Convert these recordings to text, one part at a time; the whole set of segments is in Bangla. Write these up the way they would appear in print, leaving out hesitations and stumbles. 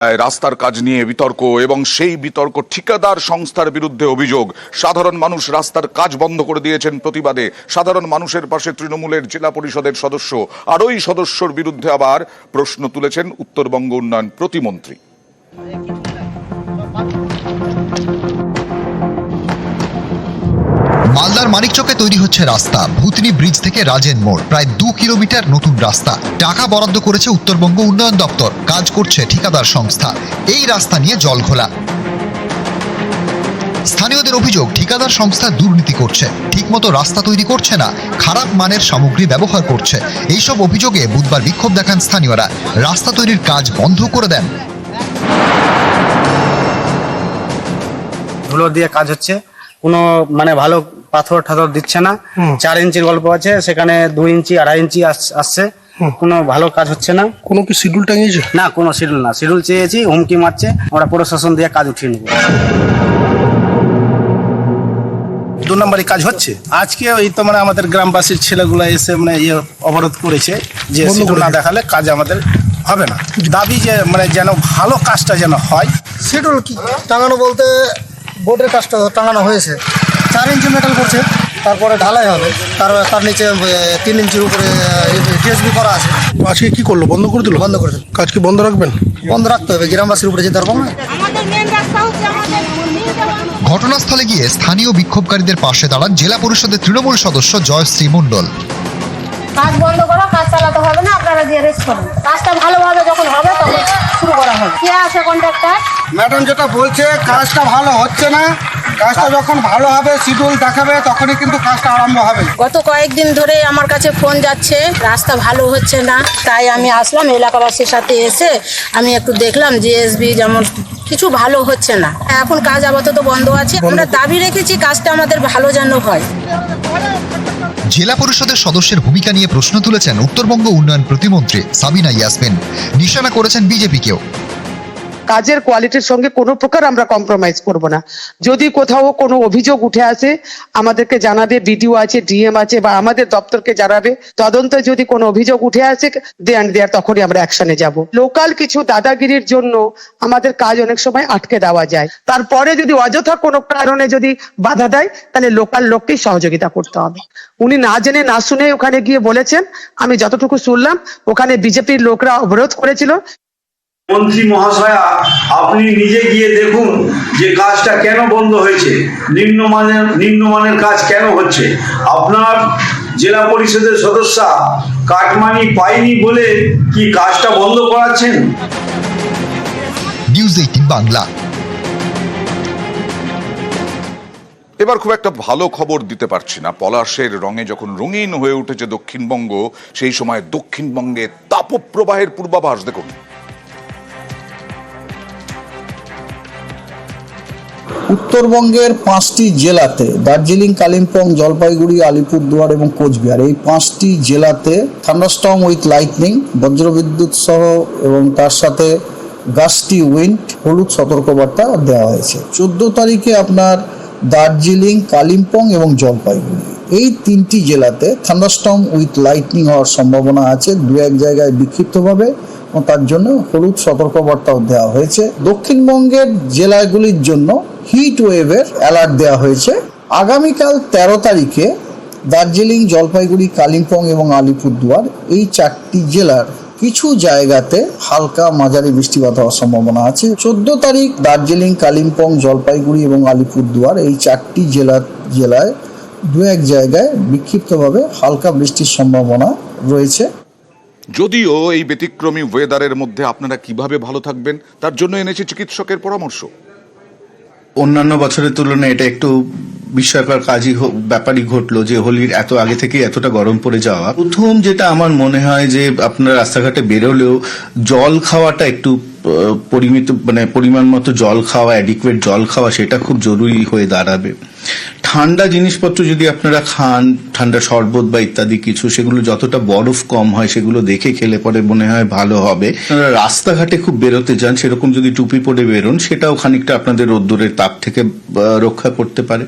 রাস্তার কাজ নিয়ে বিতর্ক এবং সেই বিতর্ক ঠিকাদার সংস্থার বিরুদ্ধে অভিযোগ। সাধারণ মানুষ রাস্তার কাজ বন্ধ করে দিয়েছেন প্রতিবাদে। সাধারণ মানুষের পাশে তৃণমূলের জেলা পরিষদের সদস্য, আর ওই সদস্যর বিরুদ্ধে আবার প্রশ্ন তুলেছেন উত্তরবঙ্গ উন্নয়ন প্রতিমন্ত্রী। মালদার মানিকচকে তৈরি হচ্ছে রাস্তা। ভূতনি ব্রিজ থেকে রাজেন মোড়, প্রায় 2 কিলোমিটার নতুন রাস্তা। টাকা বরাদ্দ করেছে উত্তরবঙ্গ উন্নয়ন দপ্তর, কাজ করছে ঠিকাদার সংস্থা। এই রাস্তা নিয়ে জলঘোলা। স্থানীয়দের অভিযোগ, ঠিকাদার সংস্থা দুর্নীতি করছে, ঠিকমতো রাস্তা তৈরি করছে না, খারাপ মানের সামগ্রী ব্যবহার করছে। এইসব অভিযোগে বুধবার বিক্ষোভ দেখান স্থানীয়রা। রাস্তা তৈরির কাজ বন্ধ করে দেন। ধুলো দিয়ে কাজ হচ্ছে, কোনো ভালো পাথর ঠাথর দিচ্ছে না। 4 ইঞ্চির গল্প আছে, সেখানে 2 ইঞ্চি 2.5 ইঞ্চি আসছে। কোনো ভালো কাজ হচ্ছে না। কোনো কি শিডিউল টাঙিয়েছে? না, কোনো শিডিউল না। শিডিউল চেয়েছি, হুমকি মারছে, আমরা প্রশাসন দিয়ে কাজ উঠিয়ে নেবো। 2 নম্বরই কাজ হচ্ছে। আজকে ওই তো আমাদের গ্রামবাসীর ছেলেগুলো এসে অবরোধ করেছে যে শিডিউল না দেখালে কাজ আমাদের হবে না। দাবি যে যেন ভালো কাজটা যেন হয়। শিডিউল কি টাঙানো বলতে বোর্ডের কাজটা টাঙানো হয়েছে, 4 ইঞ্চি মেটাল করছে, তারপরে ঢালাই হবে, তার নিচে 3 ইঞ্চির উপরে টিএসবি করা আছে। আজকে কি করলো? বন্ধ করে দিল? বন্ধ করে দিল। কাজ কি বন্ধ রাখবেন? বন্ধ রাখতে হবে, গ্রামবাসীর উপরে যেতে পারবো না। ঘটনাস্থলে গিয়ে স্থানীয় বিক্ষোভকারীদের পাশে দাঁড়ান জেলা পরিষদের তৃণমূল সদস্য জয়শ্রী মণ্ডল। কাজ বন্ধ করো, কাজ চালাতে হবে না, আপনারা দিয়ে রেস্ট করুন। কাজটা ভালোভাবে যখন হবে তখন শুরু করা হবে। কে আছে কন্ট্রাক্টর? ম্যাডাম যেটা বলছে, কাজটা ভালো হচ্ছে না, কাজটা যখন ভালো হবে শিডিউল দেখাবে তখনই কিন্তু কাজটা আরম্ভ হবে। গত কয়েকদিন ধরে আমার কাছে ফোন যাচ্ছে, রাস্তা ভালো হচ্ছে না। তাই আমি আসলাম, এলাকাবাসীর সাথে এসে আমি একটু দেখলাম জিএসবি যেমন কিছু ভালো হচ্ছে না। এখন কাজ আপাতত বন্ধ আছে। আমরা দাবি রেখেছি কাজটা আমাদের ভালো যেন হয়। জেলা পরিষদের সদস্যের ভূমিকা নিয়ে প্রশ্ন তুলেছেন উত্তরবঙ্গ উন্নয়ন প্রতিমন্ত্রী সাবিনা ইয়াসমিন। নিশানা করেছেন বিজেপিকেও। কাজের কোয়ালিটির সঙ্গে কোনো প্রকার আমরা কম্প্রোমাইজ করব না। যদি কোথাও কোনো অভিযোগ উঠে আসে আমাদেরকে জানাবে, বিডিও আছে, ডিএম আছে, বা আমাদের দপ্তরকে জানাবে। তদন্তে যদি কোনো অভিযোগ উঠে আসে দেয়ার তখনই আমরা অ্যাকশনে যাব। লোকাল কিছু দাদাগিরির জন্য আমাদের কাজ অনেক সময় আটকে দেওয়া যায়। তারপরে যদি অযথা কোনো কারণে যদি বাধা দেয় তাহলে লোকাল লোককেই সহযোগিতা করতে হবে। উনি না জেনে না শুনে ওখানে গিয়ে বলেছেন। আমি যতটুকু শুনলাম ওখানে বিজেপির লোকরা অবরোধ করেছিল। মন্ত্রী মহাশয়া, আপনি নিজে গিয়ে দেখুন যে কাজটা কেন বন্ধ হয়েছে, নিম্নমানের কাজ কেন হচ্ছে। আপনার জেলা পরিষদের সদস্যা কাটমানি পাইনি বলে কি কাজটা বন্ধ করাচ্ছেন? নিউজ 18 বাংলা। এবার খুব একটা ভালো খবর দিতে পারছি না। পলাশের রঙে যখন রঙিন হয়ে উঠেছে দক্ষিণবঙ্গ, সেই সময় দক্ষিণবঙ্গে তাপপ্রবাহের পূর্বাভাস দেখুন। উত্তরবঙ্গের 5টি জেলাতে, দার্জিলিং, কালিম্পং, জলপাইগুড়ি, আলিপুরদুয়ার এবং কোচবিহার, এই 5টি জেলাতে থান্ডারস্টর্ম উইথ লাইটনিং, বজ্রবিদ্যুৎ সহ এবং তার সাথে গাস্টি উইন্ড, হলুদ সতর্কবার্তা দেওয়া হয়েছে। 14 তারিখে আপনার দার্জিলিং, কালিম্পং এবং জলপাইগুড়ি, এই 3টি জেলাতে থান্ডারস্টর্ম উইথ লাইটনিং হওয়ার সম্ভাবনা আছে, 2-1 জায়গায় বিক্ষিপ্তভাবে, এবং তার জন্য হলুদ সতর্কবার্তাও দেওয়া হয়েছে। দক্ষিণবঙ্গের জেলাগুলির জন্য হিট ওয়েভের অ্যালার্ট দেওয়া হয়েছে। আগামীকাল 13 তারিখে দার্জিলিং, জলপাইগুড়ি, কালিম্পং এবং আলিপুরদুয়ার, এই 4টি জেলার কিছু জায়গাতে হালকা মাঝারি বৃষ্টিপাত হওয়ার সম্ভাবনা আছে। 14 তারিখ দার্জিলিং, কালিম্পং, জলপাইগুড়ি এবং আলিপুরদুয়ার, এই 4টি জেলায় 2-1 জায়গায় বিক্ষিপ্তভাবে হালকা বৃষ্টির সম্ভাবনা রয়েছে। যদিও এই ব্যতিক্রমী ওয়েদারের মধ্যে আপনারা কিভাবে ভালো থাকবেন তার জন্য এনেছে চিকিৎসকের পরামর্শ। অন্যান্য বছরের তুলনায় এটা একটু বিস্ময়কর ব্যাপারই ঘটলো যে হোলির এত আগে থেকে এতটা গরম পড়ে যাওয়া। প্রথম যেটা আমার মনে হয় যে আপনার রাস্তাঘাটে বেরোলেও জল খাওয়াটা একটু পরিমাণ মতো জল খাওয়া, অ্যাডিকুয়েট জল খাওয়া, সেটা খুব জরুরি হয়ে দাঁড়াবে। ঠান্ডা জিনিসপত্র যদি আপনারা খান, ঠান্ডা শরবত বা ইত্যাদি কিছু, সেগুলো যতটা বরফ কম হয় সেগুলো দেখে খেলে পরে মনে হয় ভালো হবে। আপনারা রাস্তাঘাটে খুব বেরোতে যান, সেরকম যদি টুপি পরে বেরোন, সেটাও খানিকটা আপনাদের রোদ্দুরের তাপ থেকে রক্ষা করতে পারে।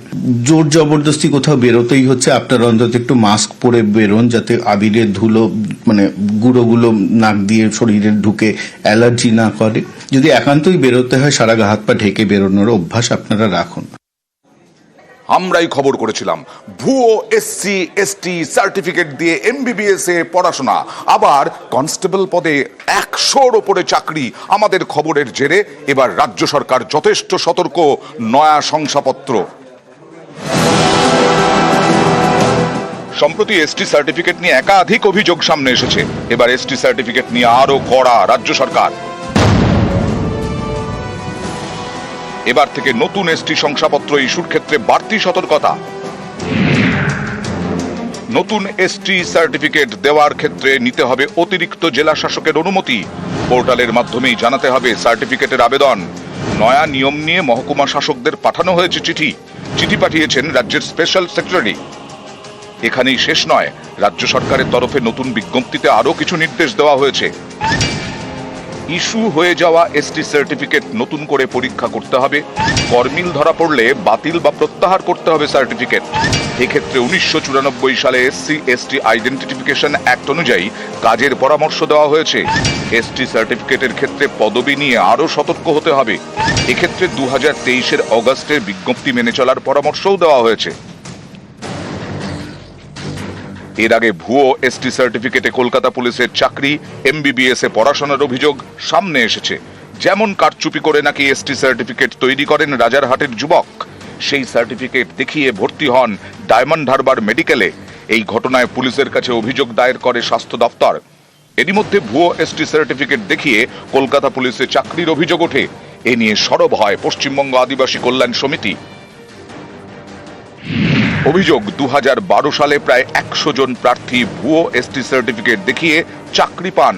জোর জবরদস্তি কোথাও বেরোতেই হচ্ছে, আপনারা অন্তত একটু মাস্ক পরে বেরোন, যাতে আবিরের ধুলো মানে গুঁড়োগুলো নাক দিয়ে শরীরে ঢুকে অ্যালার্জি না করে। যদি একান্তই বেরোতে হয়, সারা গা হাত পা ঢেকে বেরোনোর অভ্যাস আপনারা রাখুন। আমরাই খবর করেছিলাম ভুয়ো SC ST সার্টিফিকেট দিয়ে MBBS এ পড়াশোনা, আবার কনস্টেবল পদে 100-র ওপরে চাকরি। আমাদের খবরের জেরে এবার রাজ্য সরকার যথেষ্ট সতর্ক, নয়া শংসাপত্র। সম্প্রতি ST সার্টিফিকেট নিয়ে একাধিক অভিযোগ সামনে এসেছে। এবার ST সার্টিফিকেট নিয়ে আরো কড়া রাজ্য সরকার। এবার থেকে নতুন ST শংসাপত্র ইস্যুর ক্ষেত্রে বাড়তি সতর্কতা। নতুন ST সার্টিফিকেট দেওয়ার ক্ষেত্রে নিতে হবে অতিরিক্ত জেলা শাসকের অনুমতি। পোর্টালের মাধ্যমেই জানাতে হবে সার্টিফিকেটের আবেদন। নয়া নিয়ম নিয়ে মহকুমা শাসকদের পাঠানো হয়েছে চিঠি। চিঠি পাঠিয়েছেন রাজ্যের স্পেশাল সেক্রেটারি। এখানেই শেষ নয়, রাজ্য সরকারের তরফে নতুন বিজ্ঞপ্তিতে আরো কিছু নির্দেশ দেওয়া হয়েছে। ইস্যু হয়ে যাওয়া ST সার্টিফিকেট নতুন করে পরীক্ষা করতে হবে। গরমিল ধরা পড়লে বাতিল বা প্রত্যাহার করতে হবে সার্টিফিকেট। এক্ষেত্রে 1994 সালে SC ST আইডেন্টিফিকেশন অ্যাক্ট অনুযায়ী কাজের পরামর্শ দেওয়া হয়েছে। ST সার্টিফিকেটের ক্ষেত্রে পদবি নিয়ে আরো সতর্ক হতে হবে। এক্ষেত্রে 2023-এর অগাস্টের বিজ্ঞপ্তি মেনে চলার পরামর্শও দেওয়া হয়েছে। এর আগে ভুয়ো ST সার্টিফিকেটে কলকাতা পুলিশের চাকরি, MBBS এ পড়াশোনার অভিযোগ সামনে এসেছে। যেমন কারচুপি করে নাকি ST সার্টিফিকেট তৈরি করেন রাজারহাটের যুবক। সেই সার্টিফিকেট দেখিয়ে ভর্তি হন ডায়মন্ড হারবার মেডিকেলে। এই ঘটনায় পুলিশের কাছে অভিযোগ দায়ের করে স্বাস্থ্য দপ্তর। এরই মধ্যে ভুয়ো ST সার্টিফিকেট দেখিয়ে কলকাতা পুলিশে চাকরির অভিযোগ ওঠে। এ নিয়ে সরব হয় পশ্চিমবঙ্গ আদিবাসী কল্যাণ সমিতি। অভিযোগ, 2012 সালে প্রায় 100 জন প্রার্থী ভুয়ো ST সার্টিফিকেট দেখিয়ে চাকরি পান।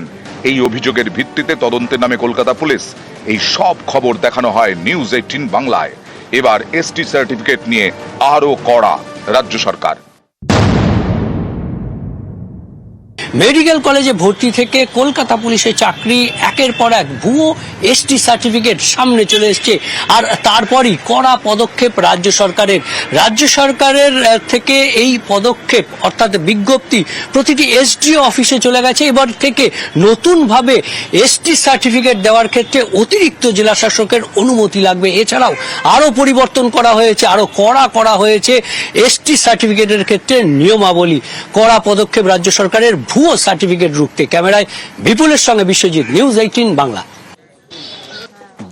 এই অভিযোগের ভিত্তিতে তদন্তে নামে কলকাতা পুলিশ। এই সব খবর দেখানো হয় নিউজ 18 বাংলায়। এবার ST সার্টিফিকেট নিয়ে আরো কড়া রাজ্য সরকার। মেডিকেল কলেজে ভর্তি থেকে কলকাতা পুলিশের চাকরি, একের পর এক ভুয়ো ST সার্টিফিকেট সামনে চলে এসছে। আর তারপরই কড়া পদক্ষেপ রাজ্য সরকারের। রাজ্য সরকারের থেকে এই পদক্ষেপ অর্থাৎ বিজ্ঞপ্তি প্রতিটি SDO অফিসে চলে গেছে। এবার থেকে নতুনভাবে ST সার্টিফিকেট দেওয়ার ক্ষেত্রে অতিরিক্ত জেলা শাসকের অনুমতি লাগবে। এছাড়াও আরো পরিবর্তন করা হয়েছে, আরো কড়া করা হয়েছে ST সার্টিফিকেটের ক্ষেত্রে নিয়মাবলী। কড়া পদক্ষেপ রাজ্য সরকারের ভুয়ো সার্টিফিকেট রুখতে। ক্যামেরায় বিপুলের সঙ্গে বিশ্বজিৎ, নিউজ 18 বাংলা।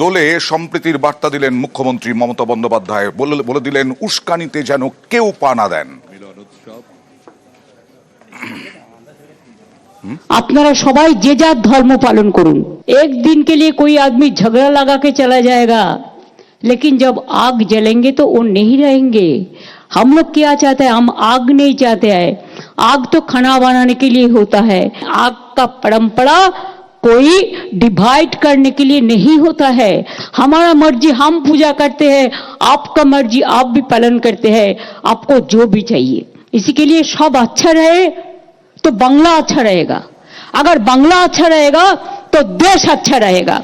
দোলে সম্প্রীতির বার্তা দিলেন মুখ্যমন্ত্রী মমতা বন্দ্যোপাধ্যায়। বলে দিলেন উস্কানিতে যেন কেউ পা না দেন। আপনারা সবাই যে যার ধর্ম পালন করুন। एक दिन के लिए कोई आदमी झगड़ा लगा के चला जाएगा, लेकिन जब आग जलेंगे तो वो नहीं रहेंगे। हम लोग क्या चाहते हैं? हम आग नहीं चाहते हैं। आग तो खाना बनाने के लिए होता है। आग का परंपरा कोई डिवाइड करने के लिए नहीं होता है। हमारा मर्जी हम पूजा करते हैं, आपका मर्जी आप भी पालन करते हैं। आपको जो भी चाहिए, इसी के लिए सब अच्छा रहे तो बांग्ला अच्छा रहेगा। अगर बांग्ला अच्छा रहेगा तो देश अच्छा रहेगा।